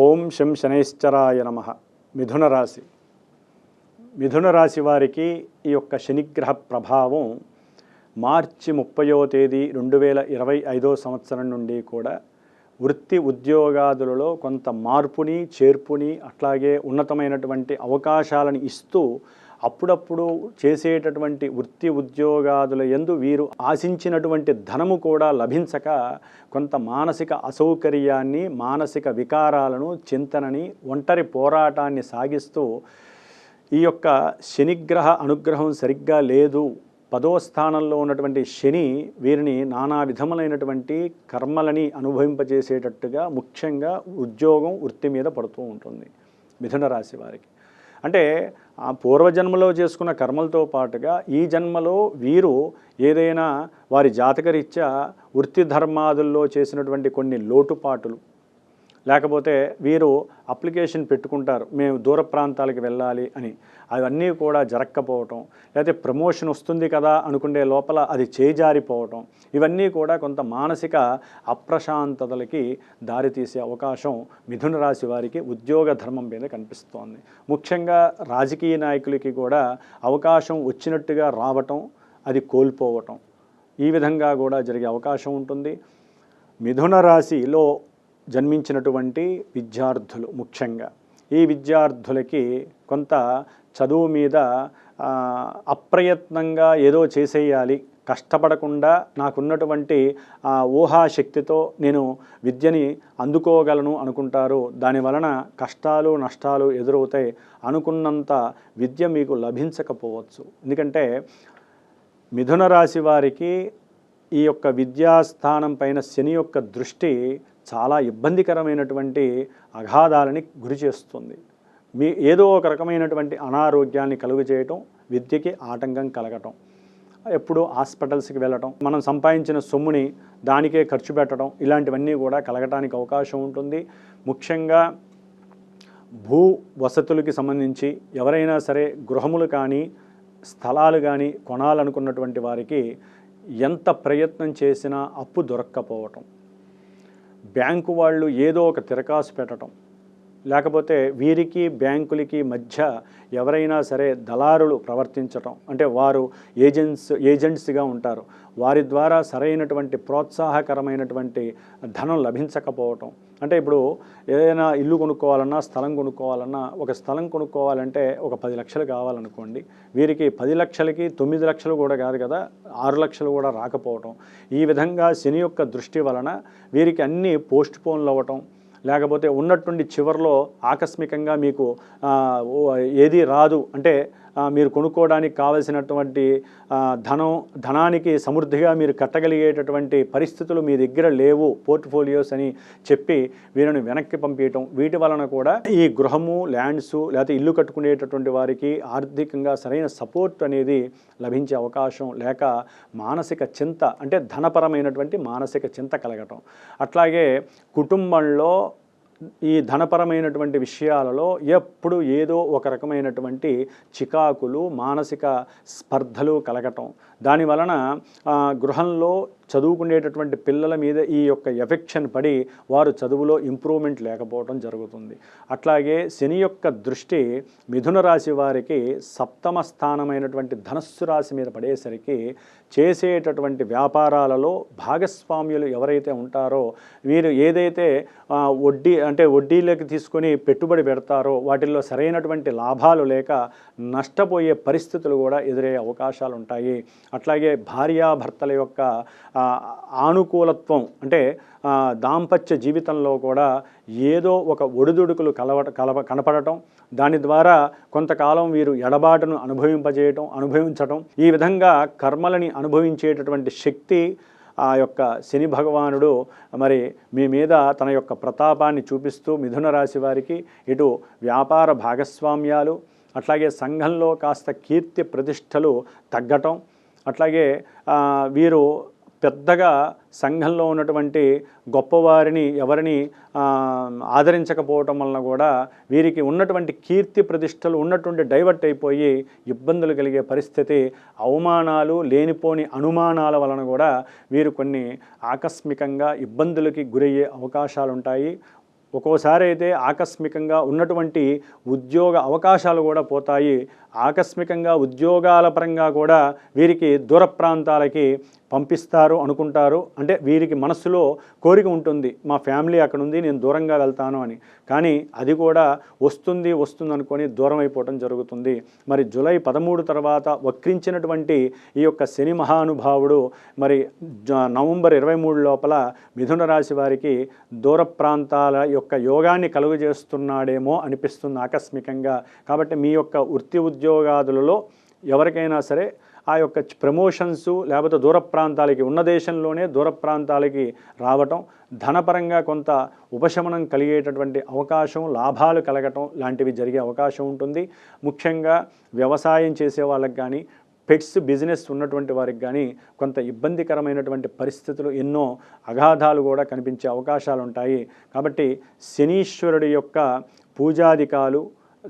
ఓం శం శనైశ్చరాయ నమః. మిథున రాశి. మిథున రాశి వారికి ఈ యొక్క శనిగ్రహ ప్రభావం మార్చి 30వ తేదీ 2025 సంవత్సరం నుండి కూడా వృత్తి ఉద్యోగాదులలో కొంత మార్పుని చేర్పుని అట్లాగే ఉన్నతమైనటువంటి అవకాశాలను ఇస్తూ అప్పుడప్పుడు చేసేటటువంటి వృత్తి ఉద్యోగాదుల యందు వీరు ఆశించినటువంటి ధనము కూడా లభించక కొంత మానసిక అసౌకర్యాన్ని, మానసిక వికారాలను, చింతనని, ఒంటరి పోరాటాన్ని సాగిస్తూ ఈ యొక్క శనిగ్రహ అనుగ్రహం సరిగ్గా లేదు, 10వ స్థానంలో ఉన్నటువంటి శని వీరిని నానా విధములైనటువంటి కర్మలని అనుభవింపజేసేటట్టుగా ముఖ్యంగా ఉద్యోగం, వృత్తి మీద పడుతూ ఉంటుంది మిథున రాశి వారికి. అంటే ఆ పూర్వజన్మలో చేసుకున్న కర్మలతో పాటుగా ఈ జన్మలో వీరు ఏదైనా వారి జాతకరీత్యా వృత్తి ధర్మాదుల్లో చేసినటువంటి కొన్ని లోటుపాటులు, లేకపోతే వీరు అప్లికేషన్ పెట్టుకుంటారు మేము దూర ప్రాంతాలకు వెళ్ళాలి అని, అవన్నీ కూడా జరగకపోవటం, లేకపోతే ప్రమోషన్ వస్తుంది కదా అనుకునే లోపల అది చేజారిపోవటం, ఇవన్నీ కూడా కొంత మానసిక అప్రశాంతతలకి దారితీసే అవకాశం మిథున రాశి వారికి ఉద్యోగ ధర్మం మీద కనిపిస్తోంది. ముఖ్యంగా రాజకీయ నాయకులకి కూడా అవకాశం వచ్చినట్టుగా రావటం, అది కోల్పోవటం, ఈ విధంగా కూడా జరిగే అవకాశం ఉంటుంది. మిథున రాశిలో జన్మించినటువంటి విద్యార్థులు ముఖ్యంగా ఈ విద్యార్థులకి కొంత చదువు మీద అప్రయత్నంగా ఏదో చేసేయాలి, కష్టపడకుండా నాకున్నటువంటి ఊహాశక్తితో నేను విద్యని అందుకోగలను అనుకుంటారు. దానివలన కష్టాలు నష్టాలు ఎదురవుతాయి. అనుకున్నంత విద్య మీకు లభించకపోవచ్చు. ఎందుకంటే మిథున రాశి వారికి ఈ యొక్క విద్యాస్థానం పైన శని యొక్క దృష్టి చాలా ఇబ్బందికరమైనటువంటి అగాధాలని గురి చేస్తుంది. ఏదో ఒక రకమైనటువంటి అనారోగ్యాన్ని కలుగు చేయటం, విద్యకి ఆటంకం కలగటం, ఎప్పుడు హాస్పిటల్స్కి వెళ్ళటం, మనం సంపాదించిన సొమ్ముని దానికే ఖర్చు పెట్టడం, ఇలాంటివన్నీ కూడా కలగటానికి అవకాశం ఉంటుంది. ముఖ్యంగా భూ వసతులకి సంబంధించి ఎవరైనా సరే గృహములు కానీ స్థలాలు కానీ కొనాలనుకున్నటువంటి వారికి ఎంత ప్రయత్నం చేసినా అప్పు దొరక్కపోవటం, బ్యాంకు వాళ్ళు ఏదో ఒక తిరకాసు పెట్టడం, లేకపోతే వీరికి బ్యాంకులకి మధ్య ఎవరైనా సరే దళారులు ప్రవర్తించటం, అంటే వారు ఏజెంట్స్గా ఉంటారు, వారి ద్వారా సరైనటువంటి ప్రోత్సాహకరమైనటువంటి ధనం లభించకపోవటం. అంటే ఇప్పుడు ఏదైనా ఇల్లు కొనుక్కోవాలన్నా, స్థలం కొనుక్కోవాలన్నా, ఒక స్థలం కొనుక్కోవాలంటే ఒక 10 లక్షలు కావాలనుకోండి, వీరికి 10 లక్షలకి 9 లక్షలు కూడా కాదు కదా, 6 లక్షలు కూడా రాకపోవటం. ఈ విధంగా శని యొక్క దృష్టి వలన వీరికి అన్నీ పోస్ట్ పోన్లు అవ్వటం, లేకపోతే ఉన్నట్టుండి చివరిలో ఆకస్మికంగా మీకు ఏది రాదు, అంటే మీరు కొనుక్కోవడానికి కావలసినటువంటి ధనానికి సమృద్ధిగా మీరు కట్టగలిగేటటువంటి పరిస్థితులు మీ దగ్గర లేవు, పోర్ట్ఫోలియోస్ అని చెప్పి వీరిని వెనక్కి పంపించటం. వీటి వలన కూడా ఈ గృహము, ల్యాండ్స్, లేకపోతే ఇల్లు కట్టుకునేటటువంటి వారికి ఆర్థికంగా సరైన సపోర్ట్ అనేది లభించే అవకాశం లేక మానసిక చింత, అంటే ధనపరమైనటువంటి మానసిక చింత కలగటం. అట్లాగే కుటుంబంలో ఈ ధనపరమైనటువంటి విషయాలలో ఎప్పుడు ఏదో ఒక రకమైనటువంటి చికాకులు, మానసిక స్పర్ధలు కలగటం, దానివలన గృహంలో చదువుకునేటటువంటి పిల్లల మీద ఈ యొక్క ఎఫెక్షన్ పడి వారు చదువులో ఇంప్రూవ్మెంట్ లేకపోవడం జరుగుతుంది. అట్లాగే శని యొక్క దృష్టి మిథున రాశి వారికి 7వ స్థానమైనటువంటి ధనస్సు రాశి మీద పడేసరికి చేసేటటువంటి వ్యాపారాలలో భాగస్వామ్యులు ఎవరైతే ఉంటారో వీరు ఏదైతే వడ్డీలకు తీసుకొని పెట్టుబడి పెడతారో వాటిల్లో సరైనటువంటి లాభాలు లేక నష్టపోయే పరిస్థితులు కూడా ఎదురయ్యే అవకాశాలు ఉంటాయి. అట్లాగే భార్యాభర్తల యొక్క ఆనుకూలత్వం, అంటే దాంపత్య జీవితంలో కూడా ఏదో ఒక ఒడిదుడుకులు కనపడటం, దాని ద్వారా కొంతకాలం వీరు ఎడబాటును అనుభవించటం, ఈ విధంగా కర్మలని అనుభవించేటటువంటి శక్తి ఆ యొక్క శని భగవానుడు మరి మీ మీద తన యొక్క ప్రతాపాన్ని చూపిస్తూ మిథున రాశి వారికి ఇటు వ్యాపార భాగస్వామ్యాలు, అట్లాగే సంఘంలో కాస్త కీర్తి ప్రతిష్టలు తగ్గటం, అట్లాగే వీరు పెద్దగా సంఘంలో ఉన్నటువంటి గొప్పవారిని ఎవరిని ఆదరించకపోవటం వలన కూడా వీరికి ఉన్నటువంటి కీర్తి ప్రతిష్టలు ఉన్నటువంటి డైవర్ట్ అయిపోయి ఇబ్బందులు కలిగే పరిస్థితి, అవమానాలు, లేనిపోని అనుమానాల వలన కూడా వీరు కొన్ని ఆకస్మికంగా ఇబ్బందులకి గురయ్యే అవకాశాలు ఉంటాయి. ఒక్కోసారి అయితే ఆకస్మికంగా ఉన్నటువంటి ఉద్యోగ అవకాశాలు కూడా పోతాయి. ఆకస్మికంగా ఉద్యోగాల పరంగా కూడా వీరికి దూర ప్రాంతాలకి పంపిస్తారు అనుకుంటారు. అంటే వీరికి మనస్సులో కోరిక ఉంటుంది, మా ఫ్యామిలీ అక్కడ ఉంది, నేను దూరంగా వెళ్తాను అని. కానీ అది కూడా వస్తుంది అనుకొని దూరం అయిపోవటం జరుగుతుంది. మరి జూలై 13 తర్వాత వక్రించినటువంటి ఈ యొక్క శని మహానుభావుడు మరి నవంబర్ 23 లోపల మిథున రాశి వారికి దూర ప్రాంతాల యొక్క యోగాన్ని కలుగజేస్తున్నాడేమో అనిపిస్తుంది ఆకస్మికంగా. కాబట్టి మీ యొక్క వృత్తి ఉద్యోగాదులలో ఎవరికైనా సరే ఆ యొక్క ప్రమోషన్స్ లేకపోతే దూర ప్రాంతాలకి, ఉన్న దేశంలోనే దూర ప్రాంతాలకి రావటం, ధనపరంగా కొంత ఉపశమనం కలిగేటటువంటి అవకాశం, లాభాలు కలగటం లాంటివి జరిగే అవకాశం ఉంటుంది. ముఖ్యంగా వ్యవసాయం చేసే వాళ్ళకి కానీ, పెట్స్ బిజినెస్ ఉన్నటువంటి వారికి కానీ కొంత ఇబ్బందికరమైనటువంటి పరిస్థితులు, ఎన్నో అగాధాలు కూడా కనిపించే అవకాశాలు ఉంటాయి. కాబట్టి శనీశ్వరుడి యొక్క పూజాధికాలు,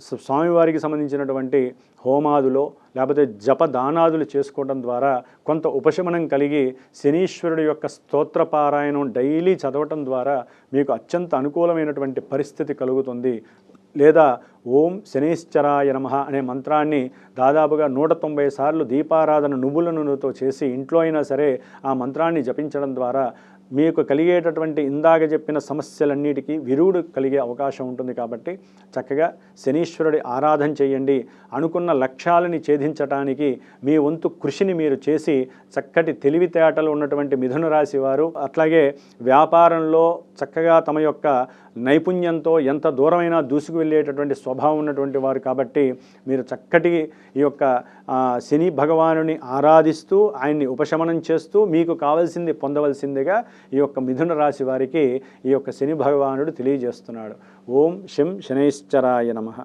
స్వామివారికి సంబంధించినటువంటి హోమాదులో లేకపోతే జపదానాదులు చేసుకోవడం ద్వారా కొంత ఉపశమనం కలిగి శనీశ్వరుడి యొక్క స్తోత్రపారాయణం డైలీ చదవటం ద్వారా మీకు అత్యంత అనుకూలమైనటువంటి పరిస్థితి కలుగుతుంది. లేదా ఓం శనైశ్చరాయ నమః అనే మంత్రాన్ని దాదాపుగా 190 సార్లు దీపారాధన నువ్వుల నూనెతో చేసి ఇంట్లో అయినా సరే ఆ మంత్రాన్ని జపించడం ద్వారా మీకు కలిగేటటువంటి ఇందాక చెప్పిన సమస్యలన్నిటికీ విరుగుడు కలిగే అవకాశం ఉంటుంది. కాబట్టి చక్కగా శనీశ్వరుడి ఆరాధన చేయండి. అనుకున్న లక్ష్యాలని ఛేదించడానికి మీ వంతు కృషిని మీరు చేసి చక్కటి తెలివితేటలు ఉన్నటువంటి మిథున రాశి వారు, అట్లాగే వ్యాపారంలో చక్కగా తమ యొక్క నైపుణ్యంతో ఎంత దూరమైనా దూసుకు వెళ్ళేటటువంటి స్వభావం ఉన్నటువంటి వారు. కాబట్టి మీరు చక్కటి ఈ యొక్క శని భగవానుని ఆరాధిస్తూ ఆయన్ని ఉపశమనం చేస్తూ మీకు కావాల్సింది పొందవలసిందిగా ఈ యొక్క మిథున రాశి వారికి ఈ యొక్క శని భగవానుడు తెలియజేస్తున్నాడు. ఓం శం శనైశ్చరాయ నమః.